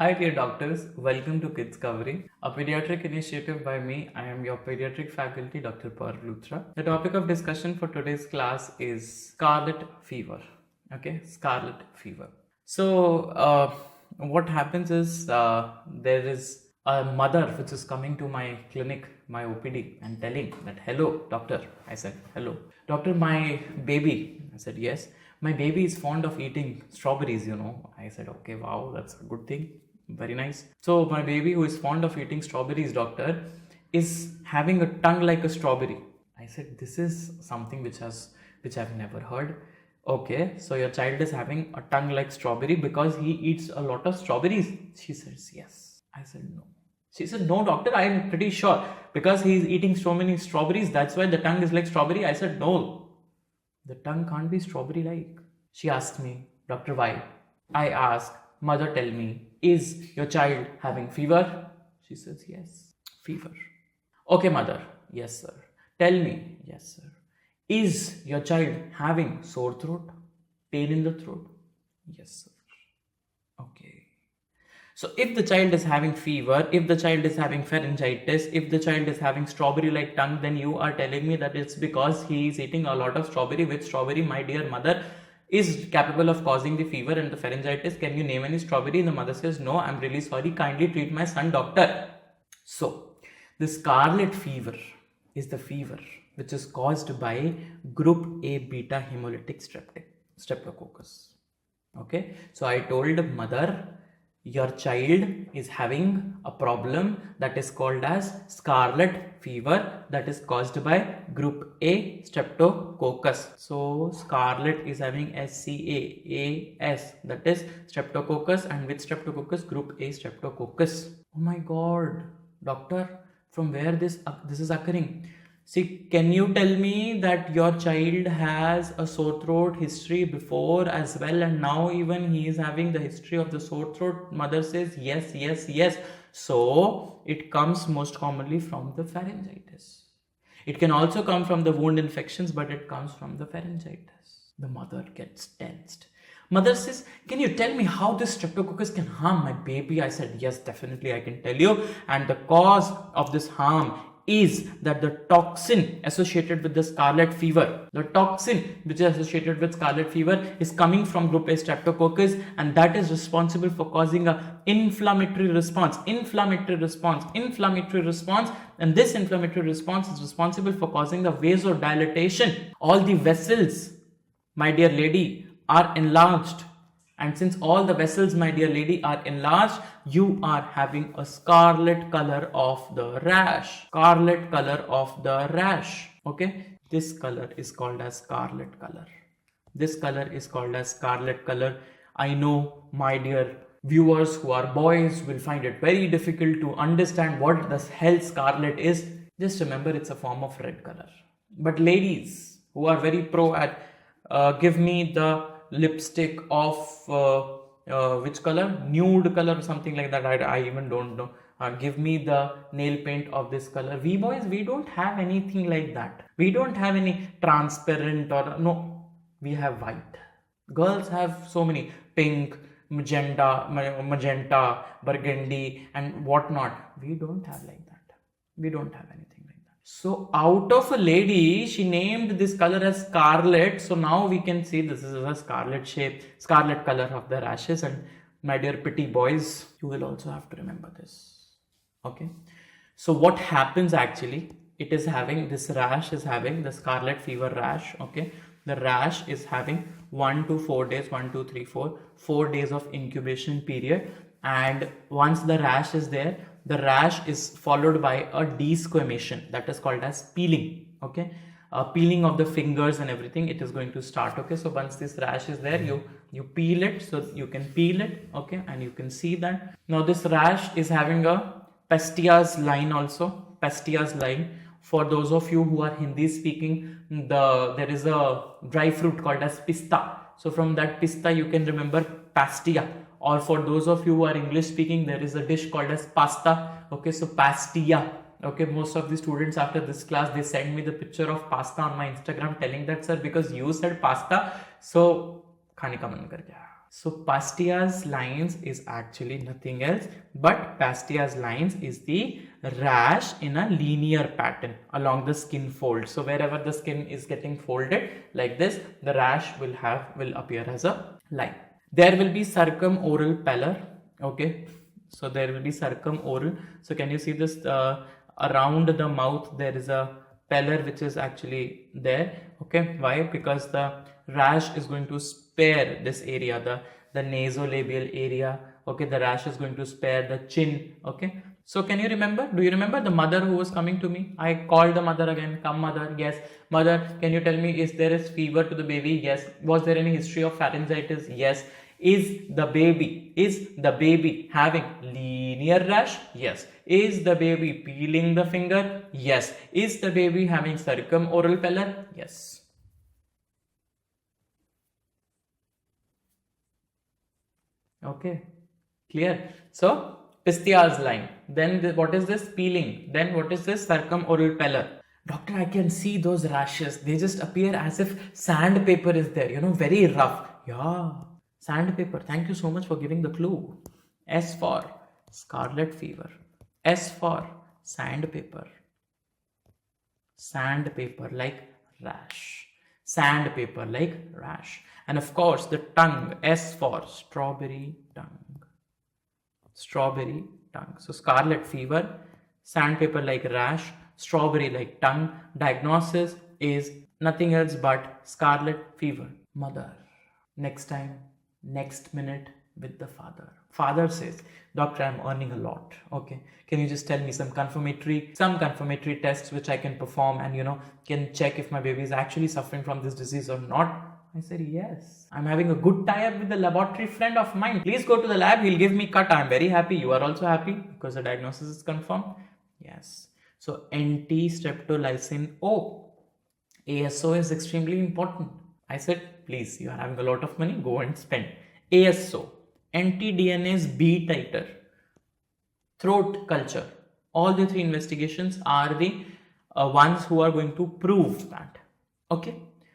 Hi dear doctors, welcome to Kids Covering, a pediatric initiative by me. I am your pediatric faculty, Dr. Parv. The topic of discussion for today's class is Scarlet Fever. Okay, Scarlet Fever. So what happens is there is a mother which is coming to my clinic, my OPD, and telling that, hello doctor. I said, hello. Doctor, my baby. I said, yes. My baby is fond of eating strawberries, I said, okay, wow, that's a good thing. Very nice. So my baby who is fond of eating strawberries, doctor, is having a tongue like a strawberry. I said, this is something which I've never heard. Okay, so your child is having a tongue like strawberry because he eats a lot of strawberries. She says, yes. I said, no. She said, no, doctor, I am pretty sure because he is eating so many strawberries. That's why the tongue is like strawberry. I said, no. The tongue can't be strawberry-like. She asked me, doctor, why? I asked, mother, tell me, is your child having fever? She says, yes, fever. Okay, mother. Yes, sir. Tell me, yes, sir. Is your child having sore throat? Pain in the throat? Yes, sir. Okay. So if the child is having fever, if the child is having pharyngitis, if the child is having strawberry-like tongue, then you are telling me that it's because he is eating a lot of strawberry, which strawberry, my dear mother, is capable of causing the fever and the pharyngitis. Can you name any strawberry? And the mother says, no, I'm really sorry. Kindly treat my son, doctor. So the scarlet fever is the fever which is caused by group A beta-hemolytic streptococcus. Okay. So I told mother, your child is having a problem that is called as scarlet fever that is caused by group A streptococcus. So scarlet is having SCAAS, that is streptococcus, and with streptococcus group A streptococcus. Oh my god, doctor, from where this is occurring? See, can you tell me that your child has a sore throat history before as well, and now even he is having the history of the sore throat? Mother says, yes, yes, yes. So it comes most commonly from the pharyngitis. It can also come from the wound infections, but it comes from the pharyngitis. The mother gets tensed. Mother says, can you tell me how this streptococcus can harm my baby? I said, yes, definitely I can tell you. And the cause of this harm is that the toxin associated with the scarlet fever, the toxin which is associated with scarlet fever is coming from group A streptococcus, and that is responsible for causing a inflammatory response, and this inflammatory response is responsible for causing the vasodilatation. All the vessels, my dear lady, are enlarged. And since all the vessels, my dear lady, are enlarged, you are having a scarlet color of the rash. Scarlet color of the rash. Okay. This color is called as scarlet color. This color is called as scarlet color. I know my dear viewers who are boys will find it very difficult to understand what the hell scarlet is. Just remember, it's a form of red color. But ladies who are very pro at give me the lipstick of which color? Nude color or something like that. I even don't know. Give me the nail paint of this color. We boys, we don't have anything like that. We don't have any transparent or no. We have white. Girls have so many pink, magenta, burgundy, and whatnot. We don't have like that. We don't have anything. So out of a lady, she named this color as scarlet. So now we can see this is a scarlet shape, scarlet color of the rashes. And my dear pretty boys, you will also have to remember this. Okay. So what happens actually, it is having, this rash is having the scarlet fever rash. Okay. The rash is having 1 to 4 days, 4 days of incubation period. And once the rash is there, the rash is followed by a desquamation, that is called as peeling. Okay, peeling of the fingers and everything, it is going to start. Okay, so once this rash is there, you peel it, so you can peel it. Okay, and you can see that now this rash is having a Pastia's line also. Pastia's line, for those of you who are Hindi speaking, there is a dry fruit called as pista. So from that pista you can remember pastia. Or for those of you who are English speaking, there is a dish called as pasta. Okay, so pastia. Okay, most of the students after this class, they send me the picture of pasta on my Instagram telling that, sir, because you said pasta, so khane ka man kar gaya. So Pastia's lines is actually nothing else but Pastia's lines is the rash in a linear pattern along the skin fold. So wherever the skin is getting folded like this, the rash will appear as a line. There will be circumoral pallor. Okay, so there will be circumoral. So can you see this around the mouth? There is a pallor which is actually there. Okay, why? Because the rash is going to spare this area, the nasolabial area. Okay, the rash is going to spare the chin. Okay, so can you remember? Do you remember the mother who was coming to me? I called the mother again. Come, mother. Yes, mother. Can you tell me, is there a fever to the baby? Yes. Was there any history of pharyngitis? Yes. Is the baby having linear rash? Yes. Is the baby peeling the finger? Yes. Is the baby having circumoral pallor? Yes. Okay, clear. So Pastia's line. Then what is this? Peeling. Then what is this? Circumoral pallor. Doctor, I can see those rashes. They just appear as if sandpaper is there. You know, very rough. Yeah, sandpaper. Thank you so much for giving the clue. S for scarlet fever. S for sandpaper. Sandpaper like rash. Sandpaper like rash. And of course the tongue, S for strawberry tongue. Strawberry tongue. So scarlet fever, sandpaper like rash, strawberry like tongue. Diagnosis is nothing else but scarlet fever. Mother. Next time, next minute with the father. Father says, doctor, I'm earning a lot. Okay, can you just tell me some confirmatory tests which I can perform and can check if my baby is actually suffering from this disease or not? I said, yes, I'm having a good tie-up with the laboratory friend of mine. Please go to the lab. He'll give me cut. I'm very happy. You are also happy because the diagnosis is confirmed. Yes. So anti-streptolysin O. ASO is extremely important. I said, please, you are having a lot of money. Go and spend. ASO. Anti-DNase B titer. Throat culture. All the three investigations are the ones who are going to prove that. Okay.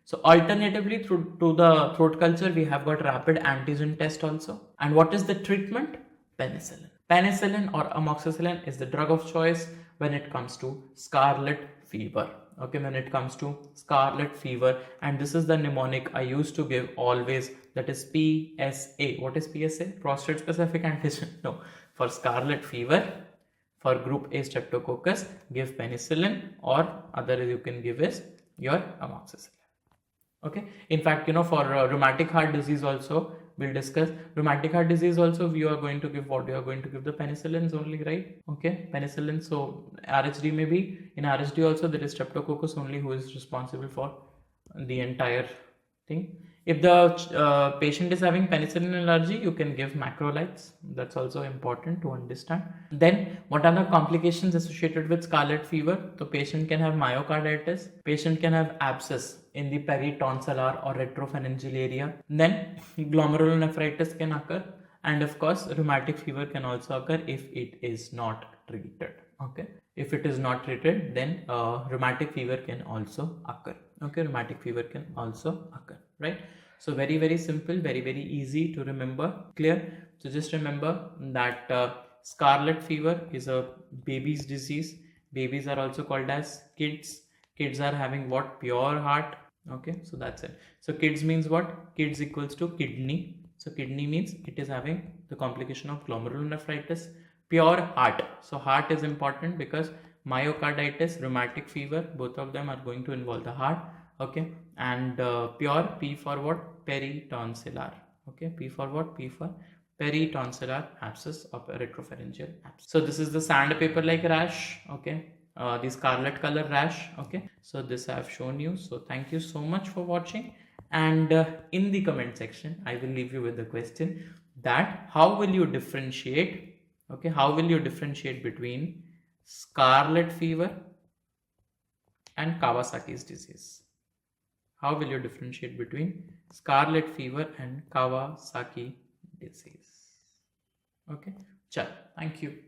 So alternatively to the throat culture, we have got rapid antigen test also. And what is the treatment? Penicillin. Penicillin or amoxicillin is the drug of choice when it comes to scarlet fever. Okay, when it comes to scarlet fever, and this is the mnemonic I used to give always, that is PSA. What is PSA? Prostate specific antigen. No, for scarlet fever, for group A streptococcus, give penicillin, or other you can give is your amoxicillin. Okay, in fact, for rheumatic heart disease also, we'll discuss rheumatic heart disease also. You are going to give what? You are going to give the penicillins only, right? Okay, penicillin. So RHD maybe, in RHD also there is streptococcus only who is responsible for the entire thing. If the patient is having penicillin allergy, you can give macrolides. That's also important to understand. Then what are the complications associated with scarlet fever? The patient can have myocarditis, patient can have abscess in the peritonsillar or retropharyngeal area. Then glomerulonephritis can occur, and of course rheumatic fever can also occur if it is not treated. Okay, if it is not treated, then rheumatic fever can also occur. Okay, rheumatic fever can also occur, right? So very, very simple, very, very easy to remember. Clear? So just remember that scarlet fever is a baby's disease. Babies are also called as kids. Kids are having what? Pure heart. Okay, so that's it. So kids means what? Kids equals to kidney. So kidney means it is having the complication of glomerulonephritis. Pure heart. So heart is important because myocarditis, rheumatic fever, both of them are going to involve the heart. Okay, and pure, P for what? Peritonsillar. Okay, P for what? P for peritonsillar abscess or retropharyngeal abscess. So this is the sandpaper like rash. Okay, the scarlet color rash. Okay, so this I have shown you. So thank you so much for watching, and in the comment section I will leave you with the question that how will you differentiate? Okay, how will you differentiate between scarlet fever and Kawasaki's disease? How will you differentiate between scarlet fever and Kawasaki disease? Okay, chal, thank you.